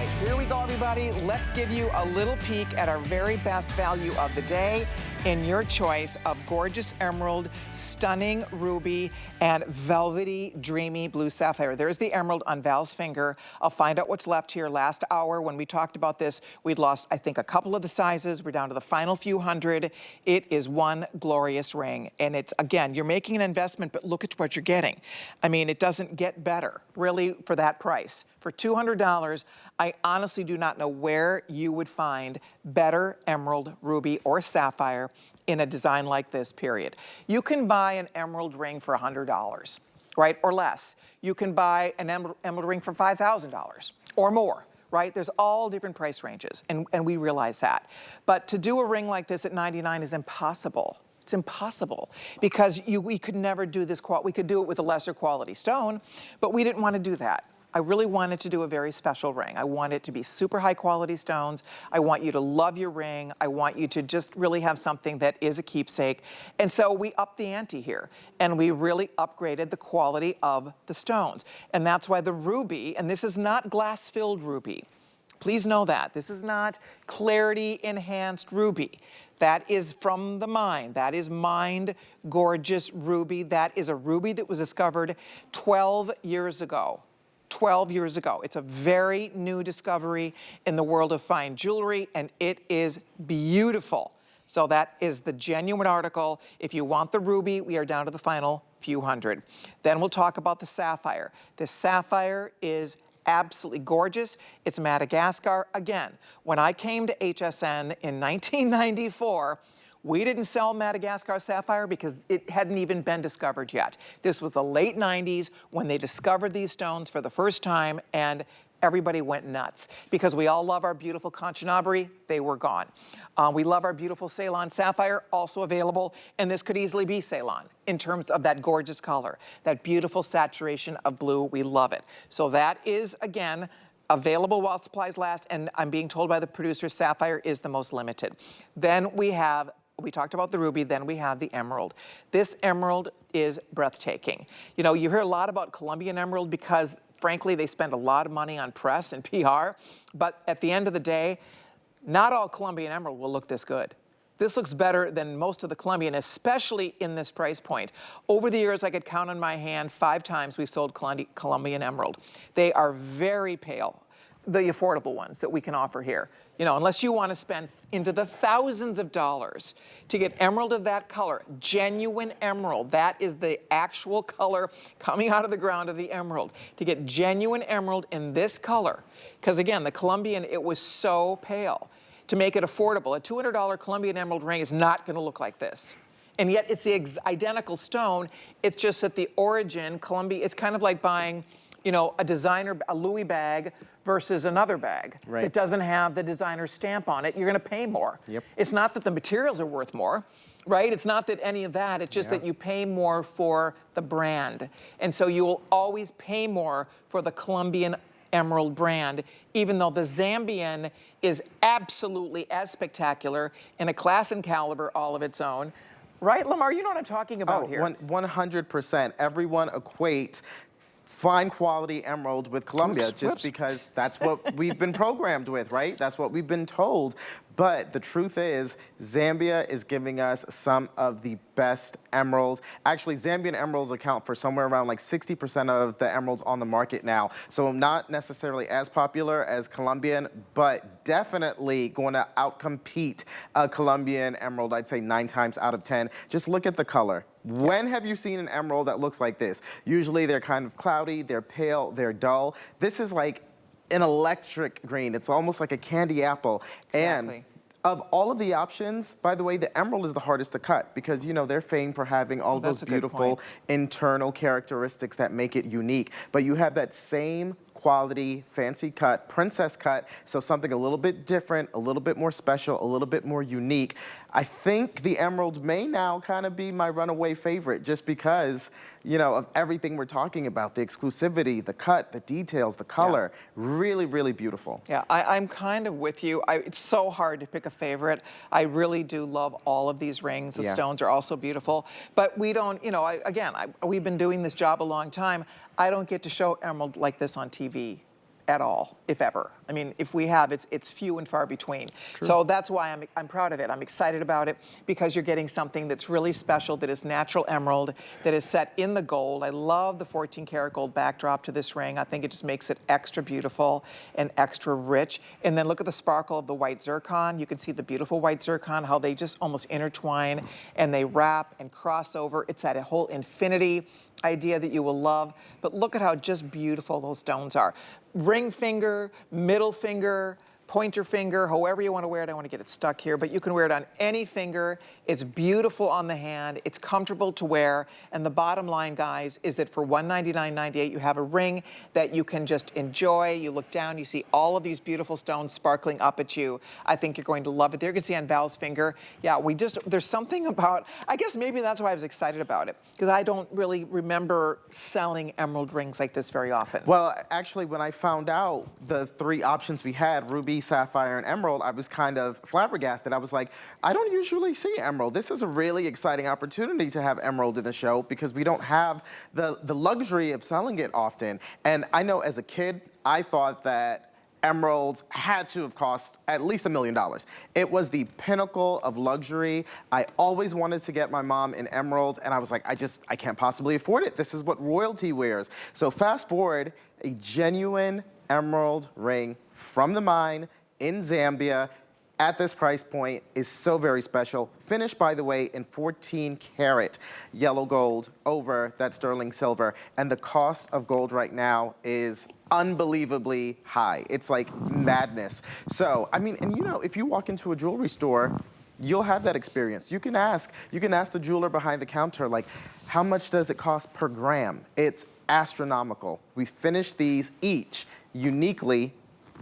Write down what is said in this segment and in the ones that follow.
Okay, here we go, everybody. Let's give you a little peek at our very best value of the day in your choice of gorgeous emerald, stunning ruby, and velvety, dreamy blue sapphire. There's the emerald on Val's finger. I'll find out what's left here. Last hour, when we talked about this, we'd lost, I think, a couple of the sizes. We're down to the final few hundred. It is one glorious ring. And it's, again, you're making an investment, but look at what you're getting. I mean, it doesn't get better, really, for that price. For $200, I honestly do not know where you would find better emerald, ruby, or sapphire in a design like this, period. You can buy an emerald ring for $100, right, or less. You can buy an emerald ring for $5,000 or more, right? There's all different price ranges, and we realize that. But to do a ring like this at $99 is impossible. It's impossible because we could never do this. We could do it with a lesser quality stone, but we didn't want to do that. I really wanted to do a very special ring. I want it to be super high quality stones. I want you to love your ring. I want you to just really have something that is a keepsake. And so we upped the ante here and we really upgraded the quality of the stones. And that's why the ruby, and this is not glass filled ruby. Please know that. This is not clarity enhanced ruby. That is from the mine. That is mined gorgeous ruby. That is a ruby that was discovered 12 years ago. 12 years ago. It's a very new discovery in the world of fine jewelry, and it is beautiful. So that is the genuine article. If you want the ruby, we are down to the final few hundred. Then we'll talk about the sapphire. The sapphire is absolutely gorgeous. It's Madagascar. Again, when I came to HSN in 1994, we didn't sell Madagascar sapphire because it hadn't even been discovered yet. This was the late 90s when they discovered these stones for the first time, and everybody went nuts because we all love our beautiful Kanchanaburi. They were gone. We love our beautiful Ceylon sapphire, also available, and this could easily be Ceylon in terms of that gorgeous color, that beautiful saturation of blue. We love it. So that is, again, available while supplies last, and I'm being told by the producer sapphire is the most limited. Then we talked about the ruby, then we have the emerald. This emerald is breathtaking. You know, you hear a lot about Colombian emerald because, frankly, they spend a lot of money on press and PR, but at the end of the day, not all Colombian emerald will look this good. This looks better than most of the Colombian, especially in this price point. Over the years, I could count on my hand 5 times we've sold Colombian emerald. They are very pale, the affordable ones that we can offer here. You know, unless you want to spend into the thousands of dollars to get emerald of that color, genuine emerald, that is the actual color coming out of the ground of the emerald. To get genuine emerald in this color, because again, the Colombian, it was so pale. To make it affordable, a $200 Colombian emerald ring is not going to look like this. And yet it's the identical stone. It's just that the origin, Colombia, it's kind of like buying, you know, a designer, a Louis bag versus another bag that doesn't have the designer stamp on it. You're going to pay more. Yep. It's not that the materials are worth more, right? It's not that any of that. It's just that you pay more for the brand. And so you will always pay more for the Colombian emerald brand, even though the Zambian is absolutely as spectacular in a class and caliber all of its own. Right, Lamar? You know what I'm talking about here. 100%. Everyone equates fine quality emerald with Colombia because that's what we've been programmed with, right? That's what we've been told. But the truth is, Zambia is giving us some of the best emeralds. Actually, Zambian emeralds account for somewhere around like 60% of the emeralds on the market now. So not necessarily as popular as Colombian, but definitely going to outcompete a Colombian emerald, I'd say 9 times out of 10. Just look at the color. When have you seen an emerald that looks like this? Usually they're kind of cloudy, they're pale, they're dull. This is like an electric green. It's almost like a candy apple. Exactly. And of all of the options, by the way, the emerald is the hardest to cut because, you know, they're famed for having all of those beautiful internal characteristics that make it unique. But you have that same quality, fancy cut, princess cut, so something a little bit different, a little bit more special, a little bit more unique. I think the emerald may now kind of be my runaway favorite just because, you know, of everything we're talking about, the exclusivity, the cut, the details, the color, really, really beautiful. Yeah, I'm kind of with you. It's so hard to pick a favorite. I really do love all of these rings. The stones are also beautiful, but we don't, you know, we've been doing this job a long time. I don't get to show emerald like this on TV at all, if ever. I mean, if we have, it's few and far between. So that's why I'm proud of it. I'm excited about it because you're getting something that's really special, that is natural emerald, that is set in the gold. I love the 14 karat gold backdrop to this ring. I think it just makes it extra beautiful and extra rich. And then look at the sparkle of the white zircon. You can see the beautiful white zircon, how they just almost intertwine and they wrap and cross over. It's that whole infinity idea that you will love. But look at how just beautiful those stones are. Ring finger, middle finger, pointer finger, however you want to wear it. I want to get it stuck here, but you can wear it on any finger. It's beautiful on the hand. It's comfortable to wear. And the bottom line, guys, is that for $199.98, you have a ring that you can just enjoy. You look down, you see all of these beautiful stones sparkling up at you. I think you're going to love it. There you can see on Val's finger. Yeah, there's something about, I guess maybe that's why I was excited about it, because I don't really remember selling emerald rings like this very often. Well, actually, when I found out the 3 options we had, ruby, sapphire, and emerald, I was kind of flabbergasted. I was like, I don't usually see emerald. This is a really exciting opportunity to have emerald in the show because we don't have the luxury of selling it often. And I know as a kid, I thought that emeralds had to have cost at least $1 million. It was the pinnacle of luxury. I always wanted to get my mom an emerald, and I was like, I can't possibly afford it. This is what royalty wears. So fast forward, a genuine emerald ring from the mine in Zambia at this price point is so very special. Finished, by the way, in 14 karat yellow gold over that sterling silver. And the cost of gold right now is unbelievably high. It's like madness. So, I mean, and you know, if you walk into a jewelry store, you'll have that experience. You can ask the jeweler behind the counter, like, how much does it cost per gram? It's astronomical. We finished these each uniquely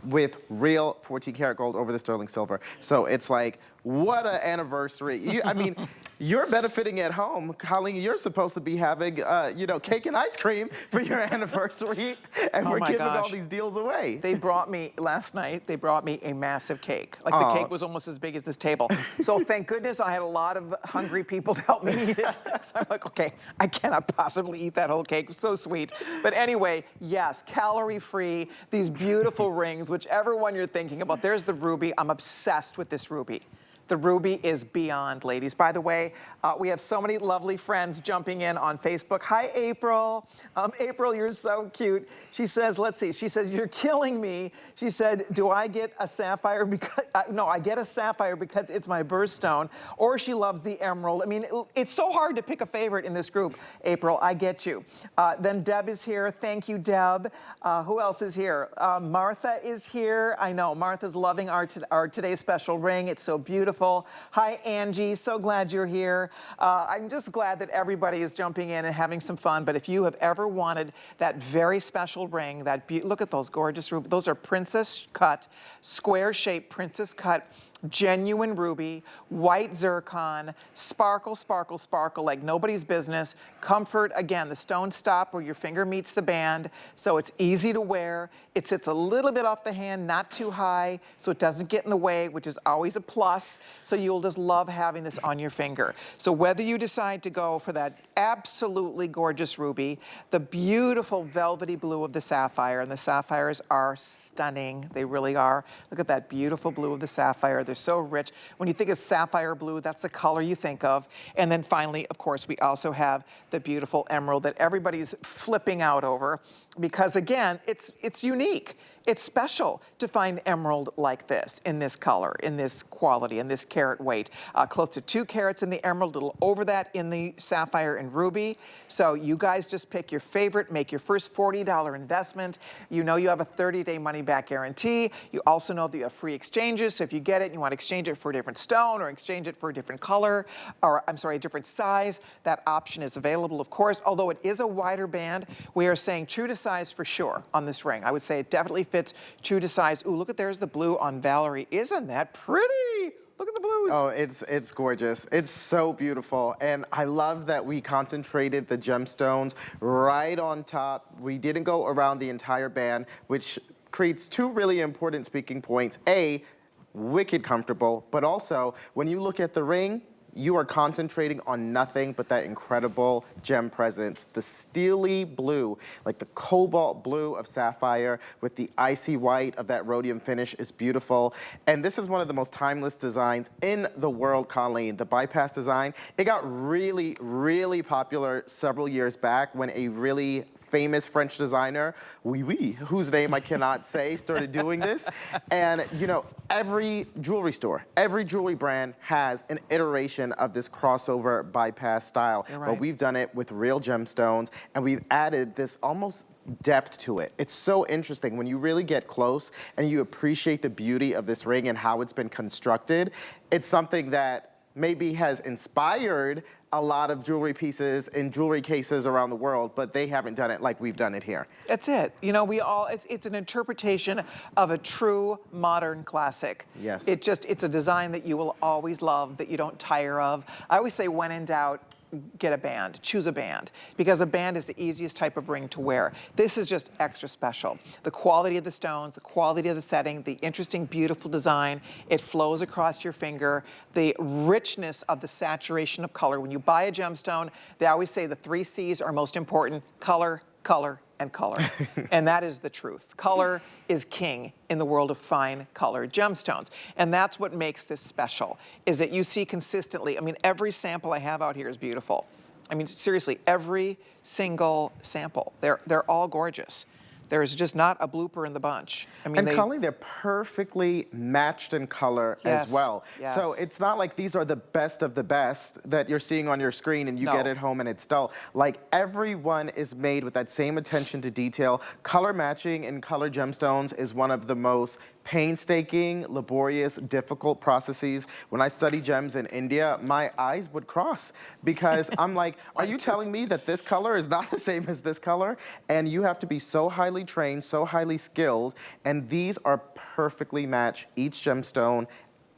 with real 14 karat gold over the sterling silver. So it's like, what an anniversary. I mean, you're benefiting at home. Colleen, you're supposed to be having, you know, cake and ice cream for your anniversary, and we're giving all these deals away. They brought me, last night, they brought me a massive cake. Like the cake was almost as big as this table. So thank goodness I had a lot of hungry people to help me eat it. So I'm like, okay, I cannot possibly eat that whole cake. It was so sweet. But anyway, yes, calorie-free, these beautiful rings, whichever one you're thinking about. There's the ruby. I'm obsessed with this ruby. The ruby is beyond, ladies. By the way, we have so many lovely friends jumping in on Facebook. Hi, April. April, you're so cute. She says, let's see. She says, you're killing me. She said, do I get a sapphire because, no, I get a sapphire because it's my birthstone. Or she loves the emerald. I mean, it's so hard to pick a favorite in this group. April, I get you. Then Deb is here. Thank you, Deb. Who else is here? Martha is here. I know, Martha's loving our today's special ring. It's so beautiful. Hi, Angie. So glad you're here. I'm just glad that everybody is jumping in and having some fun. But if you have ever wanted that very special ring, look at those gorgeous rubies. Those are Princesscut, square-shaped Princesscut, genuine ruby, white zircon, sparkle, sparkle, sparkle like nobody's business. Comfort, again, the stones stop where your finger meets the band, so it's easy to wear. It sits a little bit off the hand, not too high, so it doesn't get in the way, which is always a plus. So you'll just love having this on your finger. So whether you decide to go for that absolutely gorgeous ruby, the beautiful velvety blue of the sapphire, and the sapphires are stunning. They really are. Look at that beautiful blue of the sapphire. They're so rich. When you think of sapphire blue, that's the color you think of. And then finally, of course, we also have the beautiful emerald that everybody's flipping out over because, again, it's unique. It's special to find emerald like this, in this color, in this quality, in this carat weight. Close to 2 carats in the emerald, a little over that in the sapphire and ruby. So you guys just pick your favorite, make your first $40 investment. You know you have a 30-day money-back guarantee. You also know that you have free exchanges. So if you get it and you want to exchange it for a different stone or exchange it for a different color, or I'm sorry, a different size, that option is available, of course. Although it is a wider band, we are saying true to size for sure on this ring. I would say it definitely fits true to size. Ooh, look at there's the blue on Valerie. Isn't that pretty? Look at the blues. Oh, it's gorgeous. It's so beautiful. And I love that we concentrated the gemstones right on top. We didn't go around the entire band, which creates 2 really important speaking points. A, wicked comfortable, but also when you look at the ring, you are concentrating on nothing but that incredible gem presence. The steely blue, like the cobalt blue of sapphire with the icy white of that rhodium finish is beautiful. And this is one of the most timeless designs in the world, Colleen. The bypass design, it got really, really popular several years back when a really famous French designer, whose name I cannot say, started doing this. And you know, every jewelry store, every jewelry brand has an iteration of this crossover bypass style. You're right. But we've done it with real gemstones, and we've added this almost depth to it. It's so interesting when you really get close and you appreciate the beauty of this ring and how it's been constructed. It's something that maybe has inspired a lot of jewelry pieces in jewelry cases around the world, but they haven't done it like we've done it here. That's it. You know, it's an interpretation of a true modern classic. Yes. It's a design that you will always love, that you don't tire of. I always say, when in doubt, get a band, choose a band, because a band is the easiest type of ring to wear. This is just extra special. The quality of the stones, the quality of the setting, the interesting, beautiful design, it flows across your finger, the richness of the saturation of color. When you buy a gemstone, they always say the 3 C's are most important: color, color, and color. And that is the truth. Color is king in the world of fine colored gemstones. And that's what makes this special, is that you see consistently, I mean, every sample I have out here is beautiful. I mean, seriously, every single sample, they're all gorgeous. There is just not a blooper in the bunch. I mean, and Colleen, they're perfectly matched in color as well. Yes. So it's not like these are the best of the best that you're seeing on your screen and you get it home and it's dull. Like, everyone is made with that same attention to detail. Color matching in color gemstones is one of the most painstaking, laborious, difficult processes. When I studied gems in India, my eyes would cross because I'm like, are you telling me that this color is not the same as this color? And you have to be so highly trained, so highly skilled, and these are perfectly matched, each gemstone,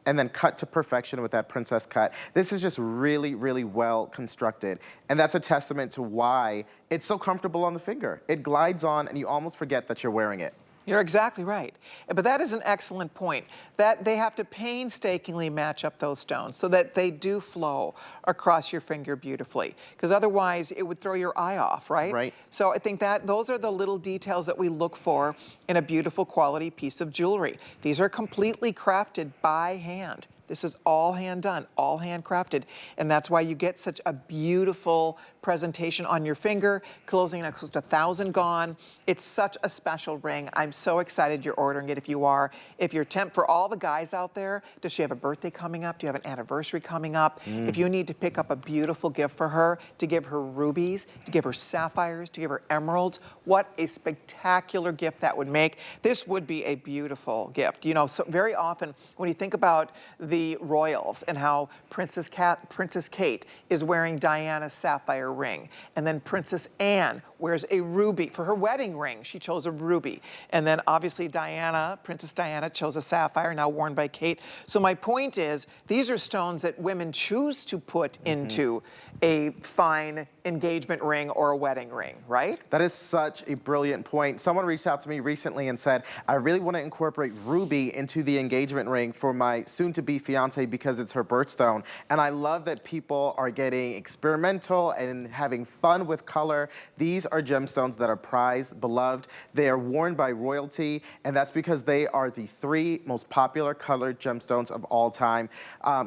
and then cut to perfection with that princess cut. This is just really, really well constructed. And that's a testament to why it's so comfortable on the finger. It glides on and you almost forget that you're wearing it. You're exactly right. But that is an excellent point, that they have to painstakingly match up those stones so that they do flow across your finger beautifully, because otherwise it would throw your eye off, right? Right. So I think that those are the little details that we look for in a beautiful quality piece of jewelry. These are completely crafted by hand. This is all hand done, all handcrafted, and that's why you get such a beautiful presentation on your finger, closing at close to 1,000 gone. It's such a special ring. I'm so excited you're ordering it if you are. If you're for all the guys out there, does she have a birthday coming up? Do you have an anniversary coming up? If you need to pick up a beautiful gift for her, to give her rubies, to give her sapphires, to give her emeralds, what a spectacular gift that would make. This would be a beautiful gift. You know, so very often when you think about the royals and how Princess Kate is wearing Diana's sapphire ring, and then Princess Anne wears a ruby for her wedding ring. She chose a ruby, and then obviously Princess Diana chose a sapphire, now worn by Kate. So my point is, these are stones that women choose to put into a fine engagement ring or a wedding ring, right? That is such a brilliant point. Someone reached out to me recently and said, I really want to incorporate ruby into the engagement ring for my soon-to-be fiance because it's her birthstone. And I love that people are getting experimental and having fun with color. These are gemstones that are prized, beloved. They are worn by royalty, and that's because they are the 3 most popular colored gemstones of all time.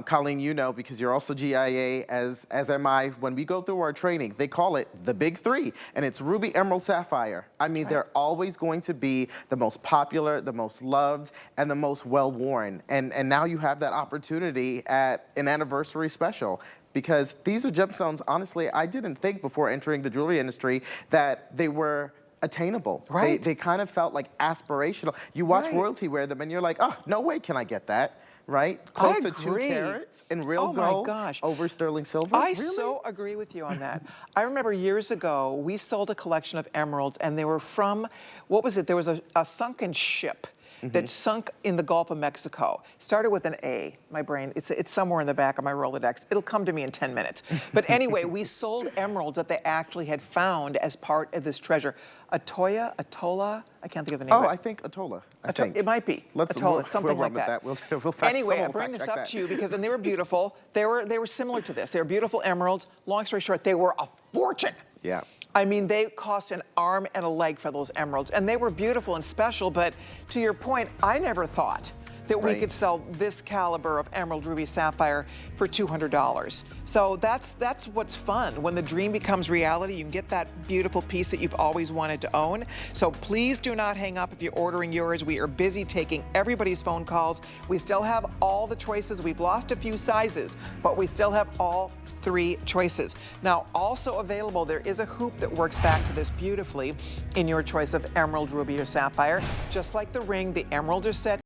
Colleen, you know, because you're also GIA, as am I, when we go through our training, they call it the big 3, and it's ruby, emerald, sapphire. I mean, they're always going to be the most popular, the most loved, and the most well-worn. And now you have that opportunity at an anniversary special, because these are gemstones, honestly, I didn't think before entering the jewelry industry that they were attainable. Right. They kind of felt like aspirational. You watch royalty wear them and you're like, oh, no way can I get that. Right? Close to 2 carats in real gold over sterling silver. I so agree with you on that. I remember years ago, we sold a collection of emeralds, and they were from, what was it? There was a sunken ship that sunk in the Gulf of Mexico. Started with an A. My brain, it's somewhere in the back of my Rolodex. It'll come to me in 10 minutes. But anyway, we sold emeralds that they actually had found as part of this treasure. Atolla, I can't think of the name of it. Oh, I think Atolla. I think. It might be. Atolla, something we'll like that. We'll Anyway, I bring this up to you because, and they were beautiful. They were similar to this. They were beautiful emeralds. Long story short, they were a fortune. Yeah. I mean, they cost an arm and a leg for those emeralds, and they were beautiful and special, but to your point, I never thought that we could sell this caliber of emerald, ruby, sapphire for $200. So that's what's fun. When the dream becomes reality, you can get that beautiful piece that you've always wanted to own. So please do not hang up if you're ordering yours. We are busy taking everybody's phone calls. We still have all the choices. We've lost a few sizes, but we still have all 3 choices. Now, also available, there is a hoop that works back to this beautifully in your choice of emerald, ruby, or sapphire. Just like the ring, the emeralds are set